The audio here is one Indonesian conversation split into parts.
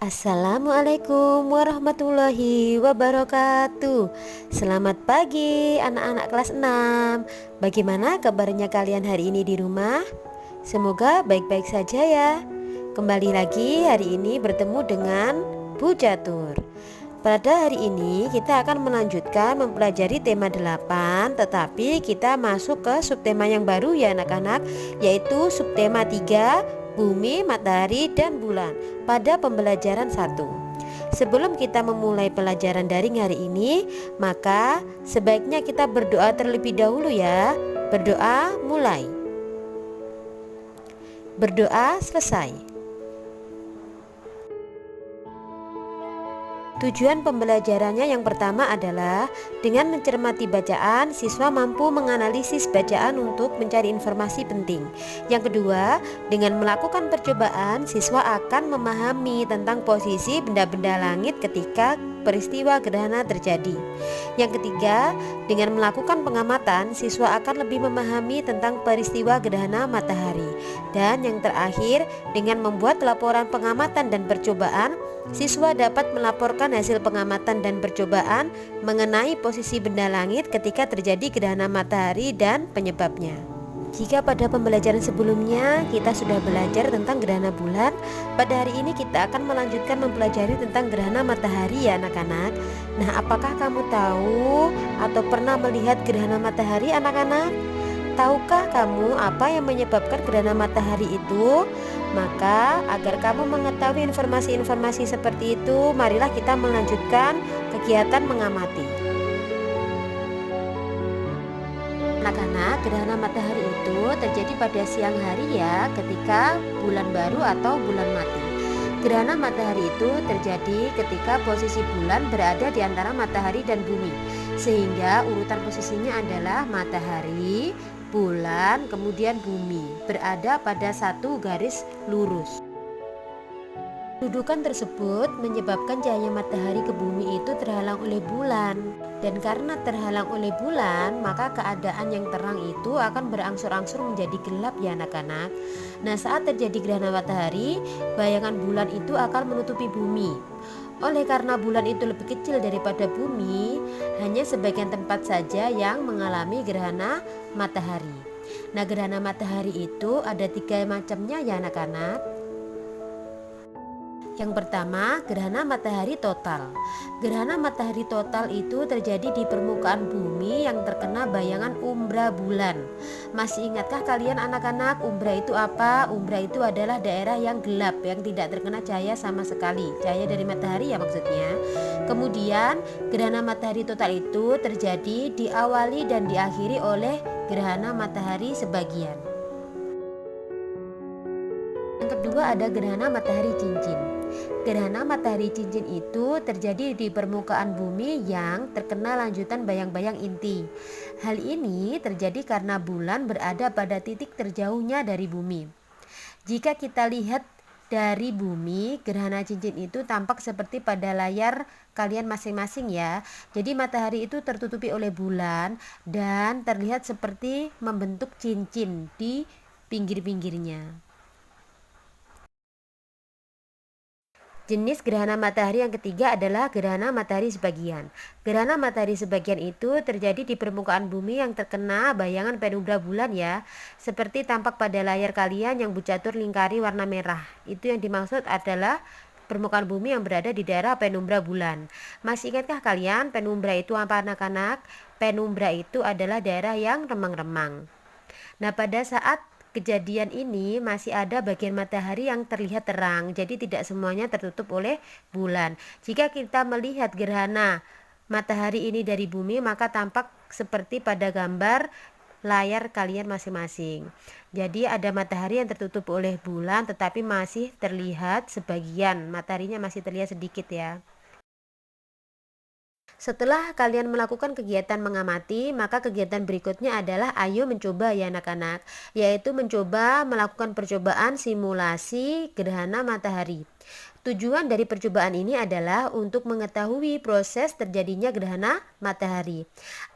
Assalamualaikum warahmatullahi wabarakatuh. Selamat pagi anak-anak kelas 6. Bagaimana kabarnya kalian hari ini di rumah? Semoga baik-baik saja ya. Kembali lagi hari ini bertemu dengan Bu Catur. Pada hari ini kita akan melanjutkan mempelajari tema 8, tetapi kita masuk ke subtema yang baru ya anak-anak, yaitu subtema 3, bumi, matahari, dan bulan pada pembelajaran 1. Sebelum kita memulai pelajaran daring hari ini, maka sebaiknya kita berdoa terlebih dahulu ya. Berdoa mulai. Berdoa selesai. Tujuan pembelajarannya yang pertama adalah dengan mencermati bacaan, siswa mampu menganalisis bacaan untuk mencari informasi penting. Yang kedua, dengan melakukan percobaan, siswa akan memahami tentang posisi benda-benda langit ketika peristiwa gerhana terjadi. Yang ketiga, dengan melakukan pengamatan, siswa akan lebih memahami tentang peristiwa gerhana matahari. Dan yang terakhir, dengan membuat laporan pengamatan dan percobaan, siswa dapat melaporkan hasil pengamatan dan percobaan mengenai posisi benda langit ketika terjadi gerhana matahari dan penyebabnya. Jika pada pembelajaran sebelumnya kita sudah belajar tentang gerhana bulan, pada hari ini kita akan melanjutkan mempelajari tentang gerhana matahari ya anak-anak. Nah, apakah kamu tahu atau pernah melihat gerhana matahari anak-anak? Tahukah kamu apa yang menyebabkan gerhana matahari itu? Maka agar kamu mengetahui informasi-informasi seperti itu, marilah kita melanjutkan kegiatan mengamati. Anak-anak, gerhana matahari itu terjadi pada siang hari ya, ketika bulan baru atau bulan mati. Gerhana matahari itu terjadi ketika posisi bulan berada di antara matahari dan bumi, sehingga urutan posisinya adalah matahari, bulan, kemudian bumi, berada pada satu garis lurus. Dudukan tersebut menyebabkan cahaya matahari ke bumi itu terhalang oleh bulan. Dan karena terhalang oleh bulan, maka keadaan yang terang itu akan berangsur-angsur menjadi gelap ya anak-anak. Nah, saat terjadi gerhana matahari, bayangan bulan itu akan menutupi bumi. Oleh karena bulan itu lebih kecil daripada bumi, hanya sebagian tempat saja yang mengalami gerhana matahari. Nah, gerhana matahari itu ada 3 macamnya ya anak-anak. Yang pertama, gerhana matahari total. Gerhana matahari total itu terjadi di permukaan bumi yang terkena bayangan umbra bulan. Masih ingatkah kalian anak-anak, umbra itu apa? Umbra itu adalah daerah yang gelap, yang tidak terkena cahaya sama sekali. Cahaya dari matahari ya maksudnya. Kemudian, gerhana matahari total itu terjadi diawali dan diakhiri oleh gerhana matahari sebagian. Yang kedua ada gerhana matahari cincin. Gerhana matahari cincin itu terjadi di permukaan bumi yang terkena lanjutan bayang-bayang inti. Hal ini terjadi karena bulan berada pada titik terjauhnya dari bumi. Jika kita lihat dari bumi, gerhana cincin itu tampak seperti pada layar kalian masing-masing ya. Jadi matahari itu tertutupi oleh bulan dan terlihat seperti membentuk cincin di pinggir-pinggirnya. Jenis gerhana matahari yang ketiga adalah gerhana matahari sebagian. Gerhana matahari sebagian itu terjadi di permukaan bumi yang terkena bayangan penumbra bulan ya. Seperti tampak pada layar kalian yang Bu Catur lingkari warna merah. Itu yang dimaksud adalah permukaan bumi yang berada di daerah penumbra bulan. Masih ingatkah kalian penumbra itu apa anak-anak? Penumbra itu adalah daerah yang remang-remang. Nah, pada saat kejadian ini masih ada bagian matahari yang terlihat terang, jadi tidak semuanya tertutup oleh bulan. Jika kita melihat gerhana matahari ini dari bumi, maka tampak seperti pada gambar layar kalian masing-masing. Jadi ada matahari yang tertutup oleh bulan tetapi masih terlihat sebagian, mataharinya masih terlihat sedikit ya. Setelah kalian melakukan kegiatan mengamati, maka kegiatan berikutnya adalah ayo mencoba ya anak-anak, yaitu mencoba melakukan percobaan simulasi gerhana matahari. Tujuan dari percobaan ini adalah untuk mengetahui proses terjadinya gerhana matahari.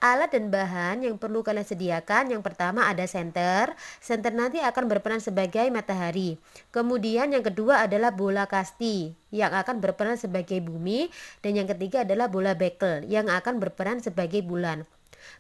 Alat dan bahan yang perlu kalian sediakan, yang pertama ada senter. Senter nanti akan berperan sebagai matahari. Kemudian yang kedua adalah bola kasti yang akan berperan sebagai bumi, dan yang ketiga adalah bola bekel yang akan berperan sebagai bulan.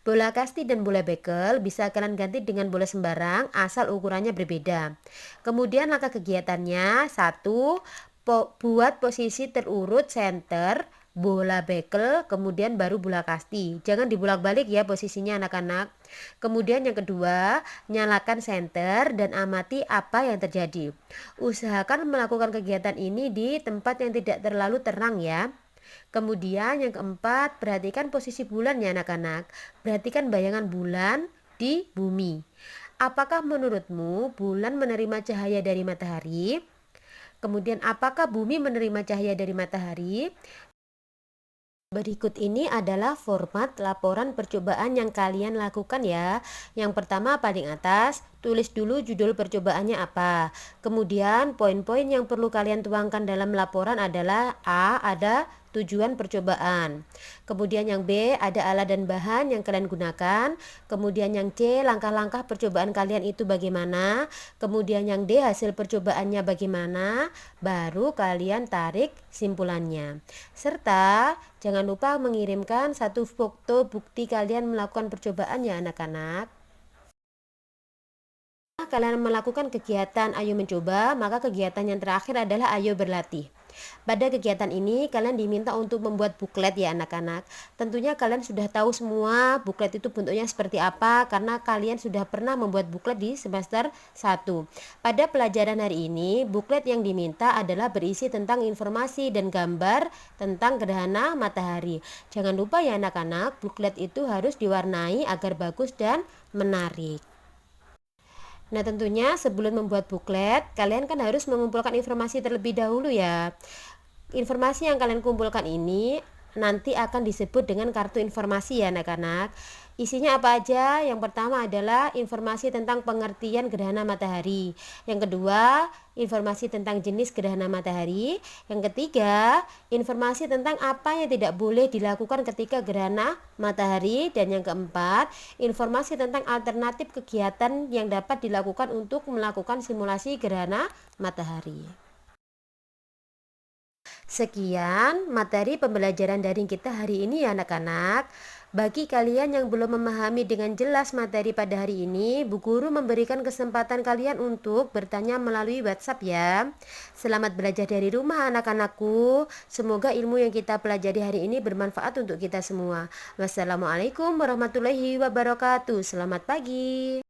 Bola kasti dan bola bekel bisa kalian ganti dengan bola sembarang asal ukurannya berbeda. Kemudian langkah kegiatannya, satu, buat posisi terurut center, bola bekel, kemudian baru bola kasti. Jangan dibolak-balik ya posisinya anak-anak. Kemudian yang kedua, nyalakan senter dan amati apa yang terjadi. Usahakan melakukan kegiatan ini di tempat yang tidak terlalu terang ya. Kemudian yang keempat, perhatikan posisi bulan ya anak-anak. Perhatikan bayangan bulan di bumi. Apakah menurutmu bulan menerima cahaya dari matahari? Kemudian apakah bumi menerima cahaya dari matahari? Berikut ini adalah format laporan percobaan yang kalian lakukan ya. Yang pertama paling atas, tulis dulu judul percobaannya apa. Kemudian poin-poin yang perlu kalian tuangkan dalam laporan adalah A, ada tujuan percobaan. Kemudian yang B, ada alat dan bahan yang kalian gunakan. Kemudian yang C, langkah-langkah percobaan kalian itu bagaimana. Kemudian yang D, hasil percobaannya bagaimana. Baru kalian tarik simpulannya. Serta jangan lupa mengirimkan satu foto bukti kalian melakukan percobaan ya anak-anak. Kalian melakukan kegiatan ayo mencoba, maka kegiatan yang terakhir adalah ayo berlatih. Pada kegiatan ini kalian diminta untuk membuat buklet ya anak-anak. Tentunya kalian sudah tahu semua buklet itu bentuknya seperti apa karena kalian sudah pernah membuat buklet di semester 1. Pada pelajaran hari ini, buklet yang diminta adalah berisi tentang informasi dan gambar tentang gerhana matahari. Jangan lupa ya anak-anak, buklet itu harus diwarnai agar bagus dan menarik. Nah tentunya sebelum membuat buklet, kalian kan harus mengumpulkan informasi terlebih dahulu ya. Informasi yang kalian kumpulkan ini nanti akan disebut dengan kartu informasi ya anak-anak. Isinya apa aja? Yang pertama adalah informasi tentang pengertian gerhana matahari. Yang kedua, informasi tentang jenis gerhana matahari. Yang ketiga, informasi tentang apa yang tidak boleh dilakukan ketika gerhana matahari. Dan yang keempat, informasi tentang alternatif kegiatan yang dapat dilakukan untuk melakukan simulasi gerhana matahari. Sekian materi pembelajaran daring kita hari ini ya anak-anak. Bagi kalian yang belum memahami dengan jelas materi pada hari ini, Bu Guru memberikan kesempatan kalian untuk bertanya melalui WhatsApp ya. Selamat belajar dari rumah anak-anakku. Semoga ilmu yang kita pelajari hari ini bermanfaat untuk kita semua. Wassalamualaikum warahmatullahi wabarakatuh. Selamat pagi.